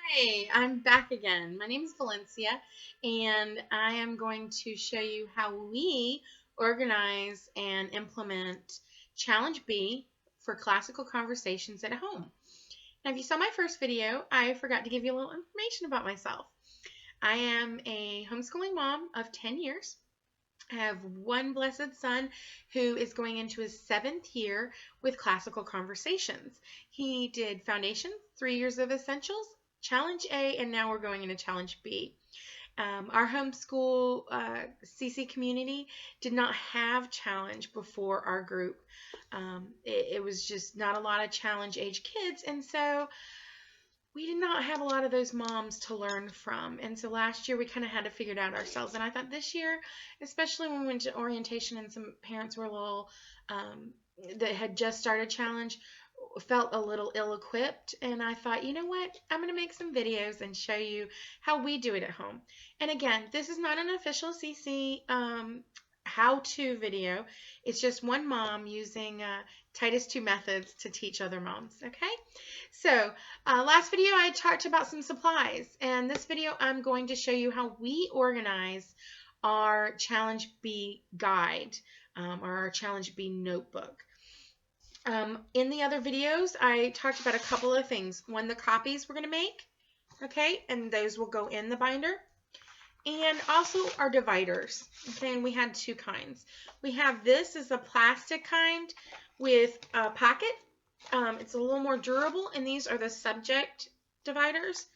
Hi, I'm back again. My name is Valencia, and I am going to show you how we organize and implement Challenge B for classical conversations at home. Now, if you saw my first video, I forgot to give you a little information about myself. I am a homeschooling mom of 10 years. I have one blessed son who is going into his 7th year with classical conversations. He did foundation, 3 years of essentials, challenge A, and now we're going into challenge B. Our homeschool CC community did not have challenge before our group. It was just not a lot of challenge age kids, and so we did not have a lot of those moms to learn from. And so last year we kind of had to figure it out ourselves. And I thought this year, especially when we went to orientation and some parents were a little, that had just started challenge, felt a little ill-equipped. And I thought, you know what? I'm going to make some videos and show you how we do it at home. And again, this is not an official CC how-to video. It's just one mom using Titus 2 methods to teach other moms, okay? So last video I talked about some supplies, and this video I'm going to show you how we organize our Challenge B guide or our Challenge B notebook. In the other videos, I talked about a couple of things. One, the copies we're going to make, okay, and those will go in the binder. And also our dividers, okay, and we had two kinds. We have this is a plastic kind with a pocket. It's a little more durable, and these are the subject dividers.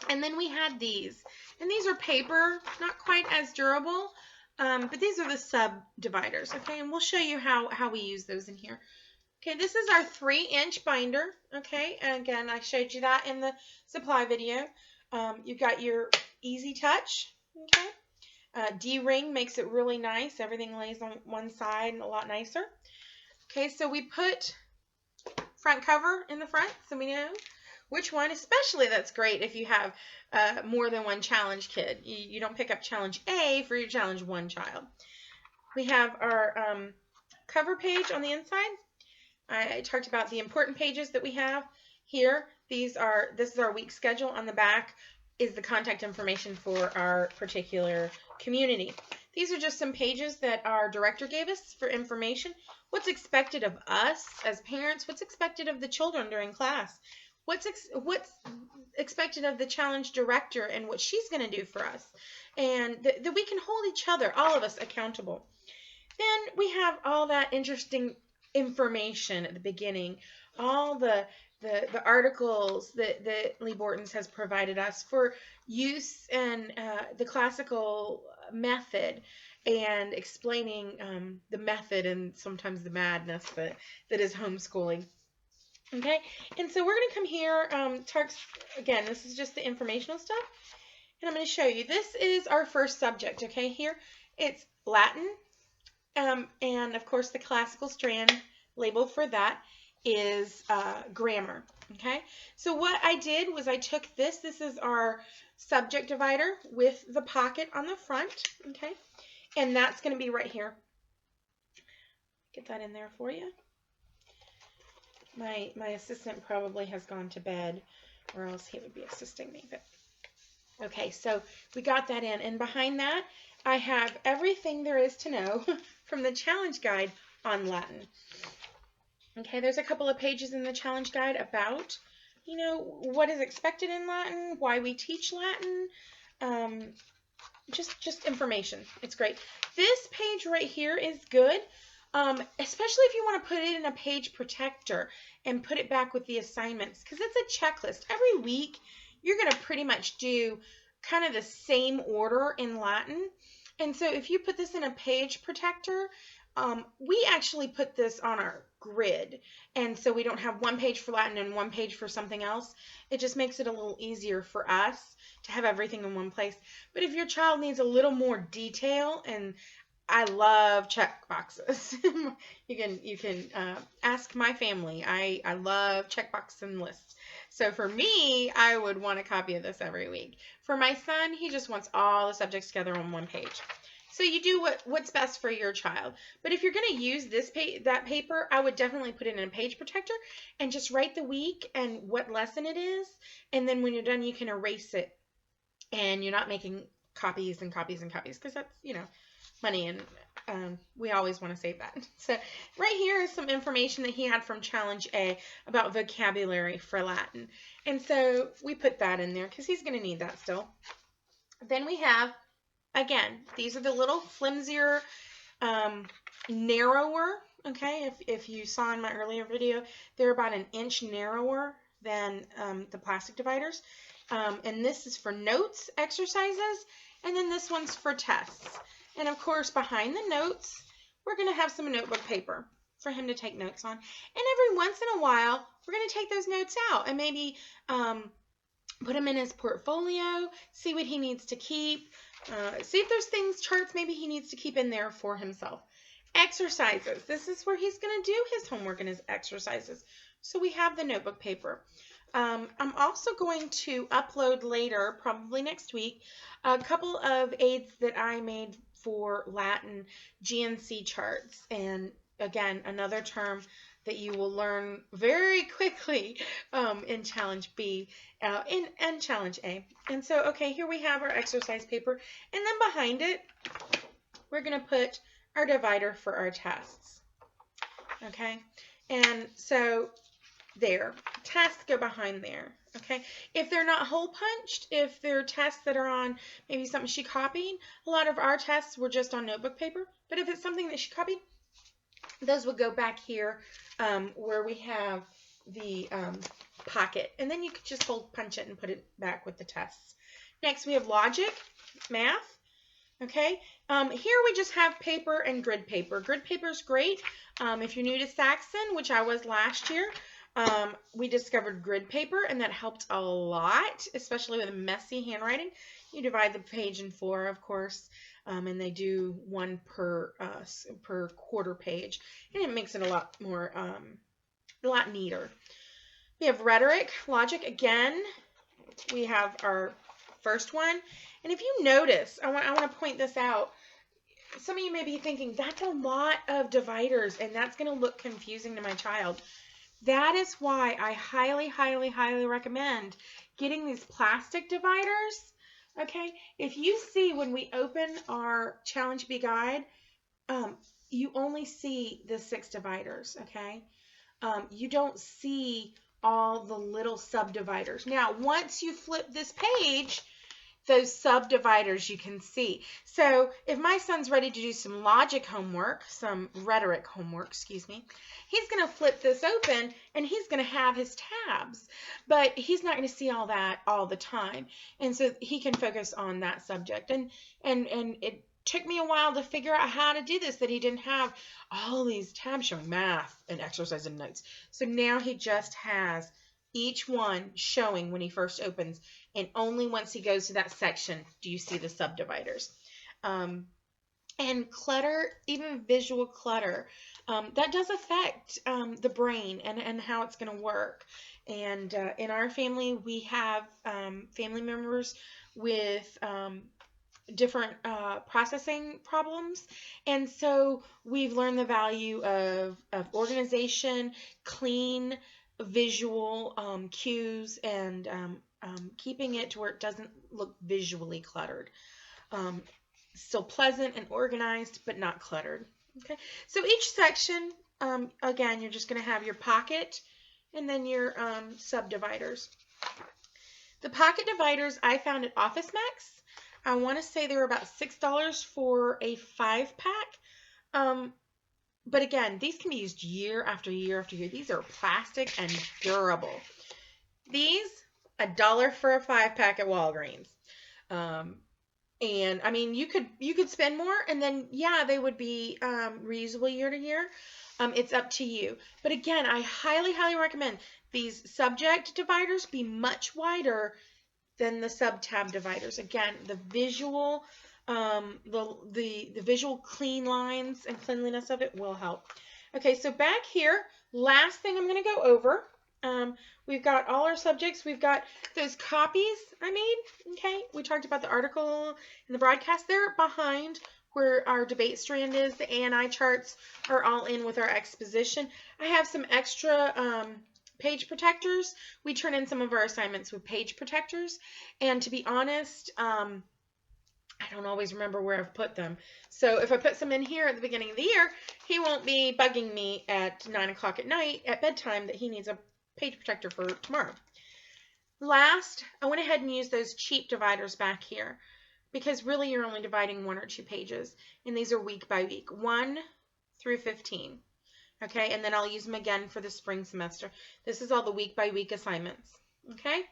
And then we had these, and these are paper, not quite as durable, but these are the sub dividers, okay, and we'll show you how we use those in here. Okay, this is our 3-inch binder, okay, and again, I showed you that in the supply video. You've got your easy touch, okay. D-ring makes it really nice. Everything lays on one side and a lot nicer. Okay, so we put front cover in the front so we know which one, especially that's great if you have more than one challenge kid. You don't pick up challenge A for your challenge 1 child. We have our cover page on the inside. I talked about the important pages that we have here. This is our week schedule. On the back is the contact information for our particular community. These are just some pages that our director gave us for information. What's expected of us as parents? What's expected of the children during class? What's expected of the challenge director and what she's going to do for us? And that we can hold each other, all of us, accountable. Then we have all that interesting information at the beginning, all the articles that Lee Bortons has provided us for use and the classical method, and explaining the method and sometimes the madness that is homeschooling. Okay, and so we're going to come here, again, this is just the informational stuff, and I'm going to show you. This is our first subject, okay, here. It's Latin, and of course the classical strand labeled for that is grammar, okay? So what I did was I took this is our subject divider with the pocket on the front, okay? And that's going to be right here. Get that in there for you. My assistant probably has gone to bed, or else he would be assisting me. But okay, so we got that in, and behind that I have everything there is to know from the challenge guide on Latin. Okay, there's a couple of pages in the challenge guide about, you know, what is expected in Latin, why we teach Latin, just information. It's great. This page right here is good, especially if you want to put it in a page protector and put it back with the assignments, because it's a checklist. Every week you're going to pretty much do kind of the same order in Latin. And so if you put this in a page protector, we actually put this on our grid, and so we don't have one page for Latin and one page for something else. It just makes it a little easier for us to have everything in one place. But if your child needs a little more detail, and I love check boxes, you can ask my family. I love checkbox and lists. So for me, I would want a copy of this every week. For my son, he just wants all the subjects together on one page. So you do what's best for your child. But if you're going to use that paper, I would definitely put it in a page protector and just write the week and what lesson it is. And then when you're done, you can erase it. And you're not making copies and copies and copies because that's, money, and we always want to save that. So right here is some information that he had from Challenge A about vocabulary for Latin. And so we put that in there because he's going to need that still. Then we have, again, these are the little flimsier, narrower, okay? If you saw in my earlier video, they're about an inch narrower than the plastic dividers. And this is for notes, exercises, and then this one's for tests. And of course, behind the notes, we're going to have some notebook paper for him to take notes on. And every once in a while, we're going to take those notes out and maybe put them in his portfolio, see what he needs to keep, see if there's things, charts maybe he needs to keep in there for himself. Exercises. This is where he's going to do his homework and his exercises. So we have the notebook paper. I'm also going to upload later, probably next week, a couple of aids that I made for Latin GNC charts. And again, another term that you will learn very quickly in Challenge B and Challenge A. And so, okay, here we have our exercise paper. And then behind it, we're going to put our divider for our tests. Okay, and so there, tests go behind there. Okay, if they're not hole punched, if they're tests that are on maybe something she copied, a lot of our tests were just on notebook paper. But if it's something that she copied, those would go back here where we have the pocket. And then you could just hole punch it and put it back with the tests. Next, we have logic, math. Okay, here we just have paper and grid paper. Grid paper is great. If you're new to Saxon, which I was last year, we discovered grid paper, and that helped a lot, especially with messy handwriting. You divide the page in 4, of course, and they do 1 per quarter page, and it makes it a lot more, a lot neater. We have rhetoric, logic. Again, we have our first one, and if you notice, I want to point this out. Some of you may be thinking, that's a lot of dividers, and that's going to look confusing to my child. That is why I highly, highly, highly recommend getting these plastic dividers. Okay, if you see when we open our Challenge B guide, you only see the 6 dividers, okay? You don't see all the little subdividers. Now, once you flip this page, those subdividers you can see. So if my son's ready to do some logic homework, some rhetoric homework, excuse me, he's going to flip this open and he's going to have his tabs, but he's not going to see all that all the time. And so he can focus on that subject. And it took me a while to figure out how to do this, that he didn't have all these tabs showing math and exercise and notes. So now he just has each one showing when he first opens, and only once he goes to that section do you see the subdividers. And clutter, even visual clutter, that does affect the brain and how it's going to work. And in our family, we have family members with different processing problems, and so we've learned the value of organization, clean visual cues, and keeping it to where it doesn't look visually cluttered. Still pleasant and organized, but not cluttered. Okay, so each section, again, you're just going to have your pocket and then your subdividers. The pocket dividers I found at Office Max. I want to say they were about $6 for a 5-pack. But again, these can be used year after year after year. These are plastic and durable. These, $1 for a 5-pack at Walgreens. And I mean, you could spend more, and then yeah, they would be reusable year to year. It's up to you. But again, I highly, highly recommend these subject dividers be much wider than the sub-tab dividers. Again, the visual, the visual clean lines and cleanliness of it will help. Okay, so back here, last thing I'm going to go over. We've got all our subjects. We've got those copies I made. Okay, we talked about the article and the broadcast. They're behind where our debate strand is. The ANI charts are all in with our exposition. I have some extra page protectors. We turn in some of our assignments with page protectors. And to be honest, I don't always remember where I've put them. So if I put some in here at the beginning of the year, he won't be bugging me at 9 o'clock at night at bedtime that he needs a page protector for tomorrow. Last, I went ahead and used those cheap dividers back here because really you're only dividing 1 or 2 pages. And these are week by week, 1 through 15. Okay, and then I'll use them again for the spring semester. This is all the week by week assignments. Okay.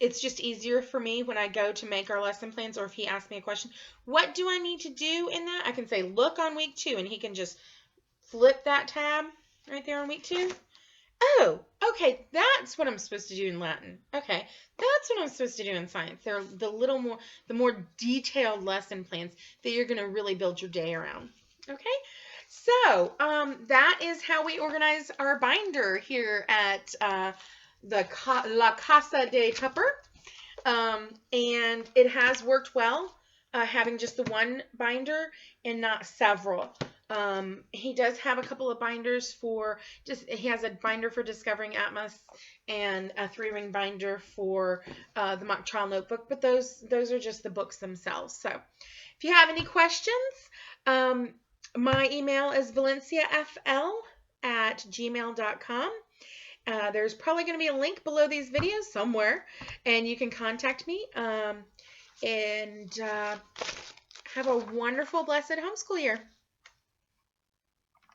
It's just easier for me when I go to make our lesson plans, or if he asks me a question, what do I need to do in that? I can say, look on week 2, and he can just flip that tab right there on week 2. Oh, okay, that's what I'm supposed to do in Latin. Okay, that's what I'm supposed to do in science. They're the more detailed lesson plans that you're going to really build your day around. Okay, so that is how we organize our binder here at La Casa de Tupper, and it has worked well having just the one binder and not several. He does have a couple of binders he has a binder for Discovering Atmos and a 3-ring binder for the mock trial notebook, but those are just the books themselves. So if you have any questions, my email is valenciafl@gmail.com. There's probably going to be a link below these videos somewhere, and you can contact me. And have a wonderful, blessed homeschool year.